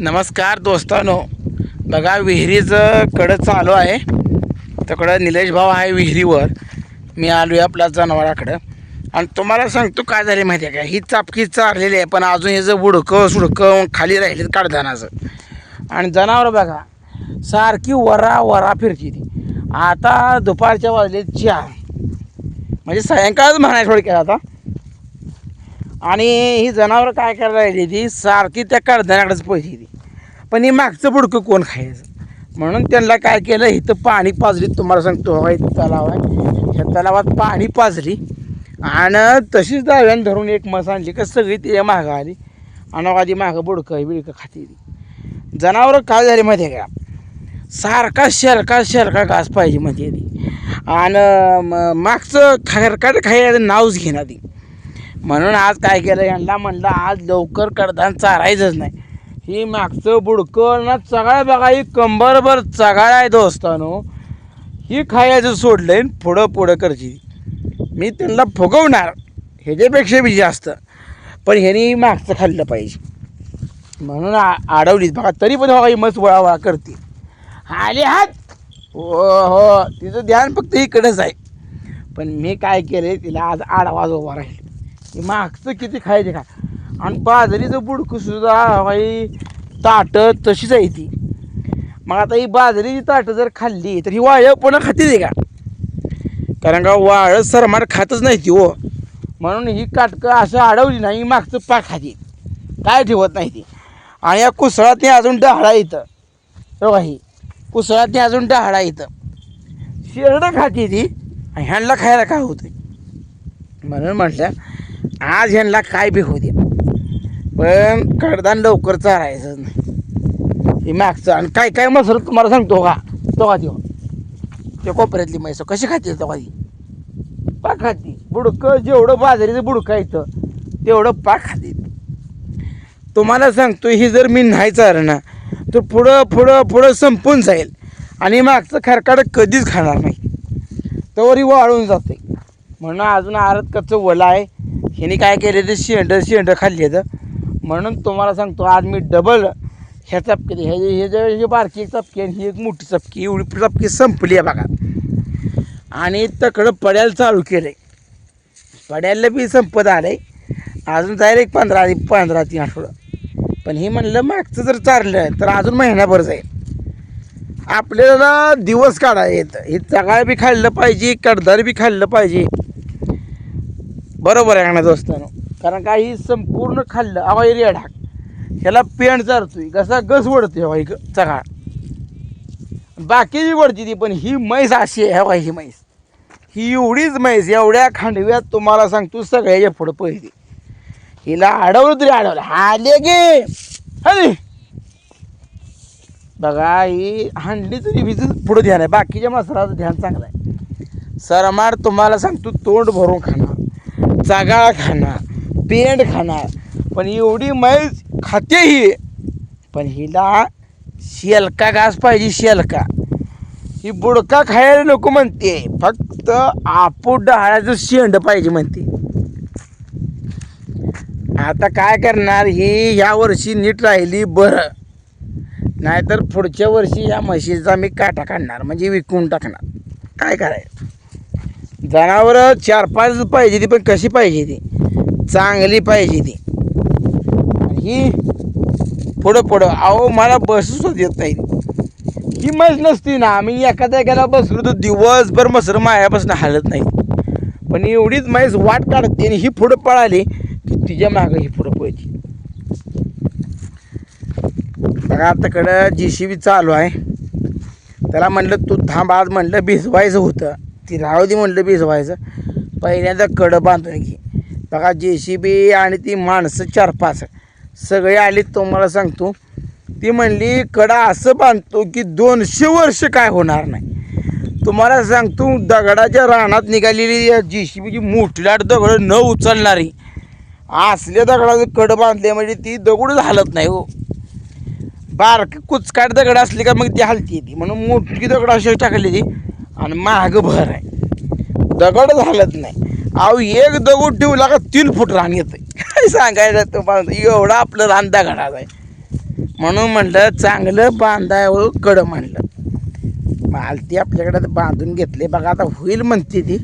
नमस्कार दोस्तानो, बघा विहिरीचं कडं चालू आहे. तिकडं निलेश भाऊ आहे विहिरीवर. मी आलो आहे आपल्या जनावराकडं आणि तुम्हाला सांगतो काय झाले माहिती आहे का. ही चापकी चारलेली आहे पण अजून ह्याचं बुडकं सुडकं खाली राहिले कडधानाचं. आणि जनावर बघा सारखी वरा वरा फिरती ती. आता दुपारच्या वाजले 4 म्हणजे सायंकाळच म्हणायचं थोडक्यात आता. आणि ही जनावरं काय करायला राहिली ती सारखी त्या कडधान्याकडेच पळती ती. पण ही मागचं बुडकं कोण खायचं म्हणून त्यांना काय केलं, इथं पाणी पाजली. तुम्हाला सांगतो हा इथं तलाव आहे, ह्या तलावात पाणी पाजली आणि तशीच दाव्यानं धरून एक म्हस आणली का सगळी तिच्या मागं आली आणि आधी मागं बुडकं बिडकं खाती ती. जनावरं काय झाली माहिती आहे का, सारखा शेलका घास पाहिजे म्हणते ती आणि मागचं खरकाट खायचं नावच घेणार ती. म्हणून आज काय केलं, यांना म्हणलं आज लवकर कडधान चारायचंच नाही. ही मागचं बुडकं ना चगाळ बघा, ही कंबरभर चगाळ आहे दोस्तानो. ही खायचं सोडलं पुढं करची. मी त्यांना फुगवणार ह्याच्यापेक्षा बी जास्त, पण ह्यानी मागचं खाल्लं पाहिजे म्हणून अडवलीच बघा. तरी पण बघा ही मस्त वळावळा करते. आले हात हो तिचं ध्यान फक्त इकडंच आहे. पण मी काय केलं, तिला आज आडवाज उभा राहील की मागचं किती खायचे खा. आणि बाजरीचं बुडकं सुद्धा बाई ताटं तशीच आहे ती. मग आता ही बाजरीची ताटं जर खाल्ली तर ही वाळं पुन्हा खाते का, कारण का वाळं सरमार खातच नाही ती हो. म्हणून ही काटकं असं अडवली नाही, मागचं पाक खाते, काय ठेवत नाही ती. आणि या कुसळात अजून डहाळा येतं बघा, ही कुसळात अजून डहाळा येतं. शेरडं खाते ती आणि ह्यांना खायला काय होतं. म्हणून म्हटलं आज ह्यांना काय बी होऊ द्या, पण कडधान लवकर चारायचं नाही. हे मागचं आणि काय काय मसर तुम्हाला सांगतो का, तो का तेव्हा त्या कोपऱ्यातली म्हैस कशी खाते तो ती पाक खाते. बुडकं जेवढं बाजरीचं बुडकं येतं तेवढं पाक खाते. तुम्हाला सांगतो ही जर मी नाही चारणं तर पुढं संपून जाईल आणि मागचं खरकाट कधीच खाणार नाही, तोवरही वाळून जाते. म्हणून अजून आरत कच्चं वला आहे. ह्याने काय केले ते शेंड खाल्ली आहे. म्हणून तुम्हाला सांगतो आज मी डबल ह्या चपकी हे बारकी एक चपकी आणि ही एक मोठी चपकी, एवढी चपकी संपली आहे बघा. आणि तकडं पड्याला चालू केलं आहे. पड्याला बी संपत आलं आहे, अजून जाईल एक 15-3 आठवडं. पण हे म्हणलं मागचं जर चारलं तर अजून महिनाभर जाईल. आपल्याला दिवस काढायला येतं. हे चगाळ बी खाल्लं पाहिजे, कडधार बी खाल्लं पाहिजे, बरोबर आहे का ना दोस्तानो. कारण का ही संपूर्ण खाल्लं हवा एरिया ढाक ह्याला पेंट चारतोय, कसा गस वडतोय हवा एक चगाळ, बाकीची वडती ती. पण ही म्हैस अशी आहे हवा, ही म्हैस ही एवढीच म्हैस एवढ्या खांडव्यात तुम्हाला सांगतो सगळ्याच्या पुढं पळते. हिला अडवलं तरी अडवलं आले गे अरे बघा. ही हांडली तरी भिजत पुढं ध्यान आहे, बाकीच्या मसराचं ध्यान चांगलं आहे. सरमार तुम्हाला सांगतो तोंड भरून खाणार, चागाळ खाणार, पेंड खाणार. पण एवढी म्हैस खाते ही, पण हिला शेलका घास पाहिजे, शेलका. ही बुडका खायला नको म्हणते, फक्त आपूट डहाळ्याचं शेंड पाहिजे म्हणते. आता काय करणार, ही ह्या वर्षी नीट राहिली बरं, नाहीतर पुढच्या वर्षी या म्हशीचा मी काटा काढणार म्हणजे विकून टाकणार. काय करायचं, जनावरं 4-5 पाहिजे ती, पण कशी पाहिजे ती, चांगली पाहिजे ती. ही पुढं अहो मला बसूच देत नाही. ही म्हैस नसती ना, आम्ही एखाद्या गेला बसलो तर दिवसभर मसर मायापासून हालत नाही. पण एवढीच म्हैस वाट काढते आणि ही पुढं पळाली की तिच्या मागं ही पुढं पळते. बघा आताकडं JCB चालू आहे. त्याला म्हणलं तू थांब, आज म्हणलं भिजवायचं होतं, ती राहू दे म्हणलं भिजवायचं. पहिल्यांदा कडं बांधून घे. बघा JCB आणि ती माणसं 4-5 सगळे आली. तुम्हाला सांगतो ती म्हणली कडा असं बांधतो की 200 वर्ष काय होणार नाही. तुम्हाला सांगतो दगडाच्या रानात निघालेली या JCBची मोठी लाट दगड न उचलणारी असल्या दगडाचं कडं बांधले म्हणजे ती दगडच हालत नाही हो. बारकी कुचकाट दगड असली का मग ती हलती ती, म्हणून मोठी दगड अशी टाकली ती आणि मागं भर आहे, दगडच हालत नाही. अहो एक दगड ठेवला का 3 फूट रान येतं. काय सांगायचं तुम्हाला, एवढा आपलं रान दगडाचं आहे. म्हणून म्हणलं चांगलं बांधावं कडं म्हणलं. मालती आपल्याकडे बांधून घेतले बघा. आता होईल म्हणते ती.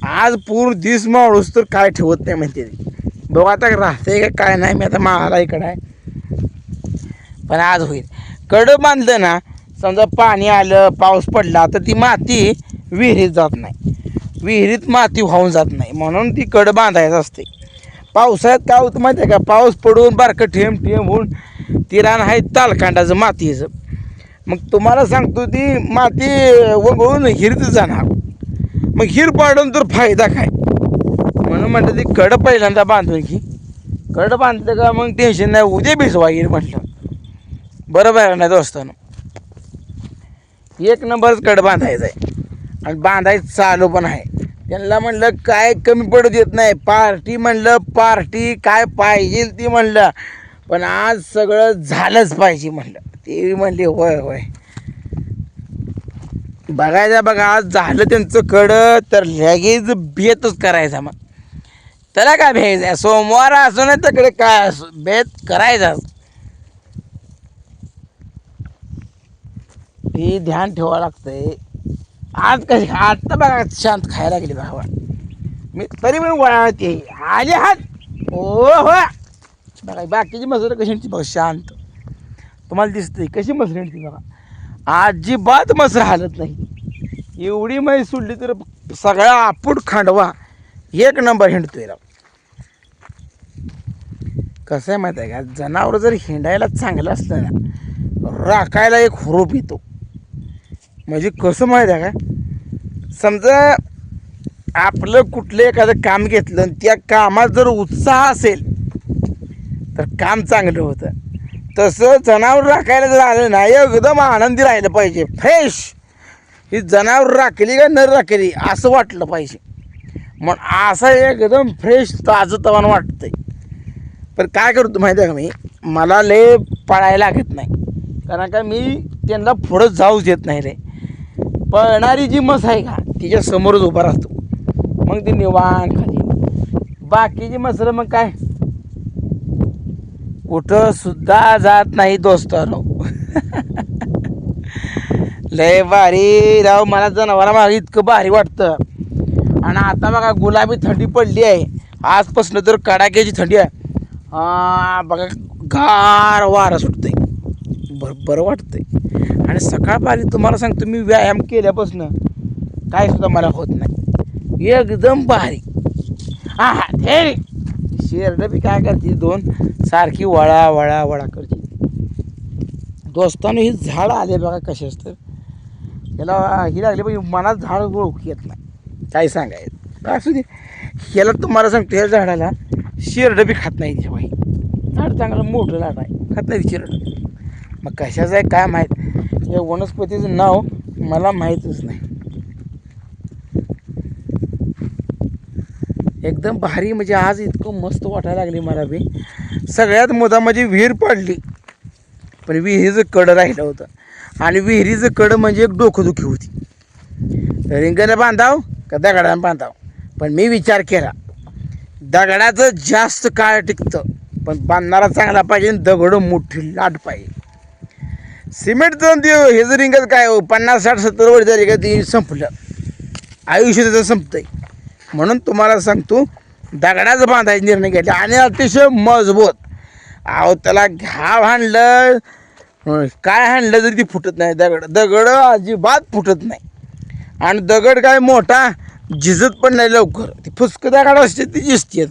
आज पूर्ण दिस माळूस तर काय ठेवत नाही म्हणते ती. बघा आता राहते का काय नाही. मी आता माळाला इकडं आहे पण आज होईल. कडं बांधलं ना समजा पाणी आलं पाऊस पडला तर ती माती विहिरीत जात नाही. विहिरीत माती वाहून जात नाही म्हणून ती कडं बांधायचं असते. पावसाळ्यात काय होतं माहिती आहे का, पाऊस पडून बारकं ठेम ठेम होऊन ती रान आहे तालकांडाचं मातीचं. मग तुम्हाला सांगतो ती माती वगळून हिरीत जाणार. मग हिर पाडून तर फायदा काय. म्हणून म्हटलं ती कडं पहिल्यांदा बांधून की कडं बांधलं का मग टेन्शन नाही. उद्या भिजवा हिर म्हटलं. बरोबर आहे ना दोस्तांनो. एक नंबरच कडं बांधायचं आहे आणि बांधायचं चालू पण आहे. त्यांना म्हणलं काय कमी पडू देत नाही. पार्टी म्हणलं पार्टी काय पाहिजे ती म्हणलं पण आज सगळं झालंच पाहिजे म्हणलं. ते म्हणले होय होय बघायचं बघा. आज झालं त्यांचं कडं तर लगेच बेतच करायचा. मग त्याला काय भ्यायचं आहे. सोमवार असो नाही तिकडे काय असो बेत करायचा. ते ध्यान ठेवावं लागतंय. आज कशी आता बघा शांत खायला लागली भावा. मी तरी पण वळते आले हात ओ हो बघा. बाकीची मसरं कशी आणते बघा शांत. तुम्हाला दिसते कशी मसरं आणते बघा. अजिबात मसरं हालत नाही. एवढी म्हैस सोडली तर सगळा आपूट खांडवा एक नंबर हिंडतोय राव. कसं आहे माहिती आहे का, जनावर जर हिंडायला चांगलं असलं ना राखायला एक हुरूप येतो. म्हणजे कसं माहिती आहे का, समजा आपलं कुठलं एखादं काम घेतलं आणि त्या कामात जर उत्साह असेल तर काम चांगलं होतं. तसं जनावर राखायला जर आलं ना एकदम आनंदी राहिलं पाहिजे. फ्रेश ही जनावर राखली का न राखली असं वाटलं पाहिजे. मग असं एकदम फ्रेश ताजं तवानं वाटतंय. पण काय करतो माहिती आहे का, मी मला लय पळायला लागत नाही. कारण का मी त्यांना पुढं जाऊच देत नाही रे. पळणारी जी म्हस आहे का तिच्या समोरच उभा राहतो. मग ती निवांत खाली. बाकीची म्हसरं मग काय कुठं सुद्धा जात नाही दोस्तानो. लय भारी राव. मला जनावरा मागे इतकं भारी वाटतं. आणि आता बघा गुलाबी थंडी पडली आहे. आजपासून तर कडाक्याची थंडी आहे. बघा गार वारा सुटतंय. बरं वाटतंय. आणि सकाळपारी तुम्हाला सांगतो मी व्यायाम केल्यापासून काय सुद्धा मला होत नाही. एकदम भारी. हा हा हे शेरडं बी काय करते दोन सारखी वळा वळा वळा करते. दोस्तानं ही झाड आले बघा कशाच तर याला ही लागली पण मनात झाड ओळखू येत नाही. काय सांगायचं असू दे. ह्याला तुम्हाला सांगतो ह्या झाडाला शेरडं बी खात नाही. बाई झाड चांगलं मोठं झाड आहे खात नाही शेरडं. मग कशाचं आहे काय माहीत. या वनस्पतीचं नाव मला माहीतच नाही. एकदम भारी म्हणजे आज इतकं मस्त वाटायला लागली मला बी. सगळ्यात मुद्दा म्हणजे विहीर पडली पण विहिरीचं कडं राहिलं होतं. आणि विहिरीचं कडं म्हणजे एक डोकंदुखी होती. रिंगण बांधाव का दगडानं बांधाव. पण मी विचार केला दगडाचं जास्त काळ टिकतं पण बांधणारा चांगला पाहिजे. दगड मोठी लाट पाहिजे. सिमेंटचं देव हे जर रिंगण काय 50 60 70 वर्ष झाली का ती संपलं. आयुष्य त्याचं संपतंय. म्हणून तुम्हाला सांगतो दगडाचं बांधायचा निर्णय घेतला आणि अतिशय मजबूत. अहो त्याला घाव हाणलं काय हाणलं तरी ती फुटत नाही. दगड अजिबात फुटत नाही. आणि दगड काय मोठा झिजत पण नाही लवकर. ती फुसकं दगड असते ती झिजते.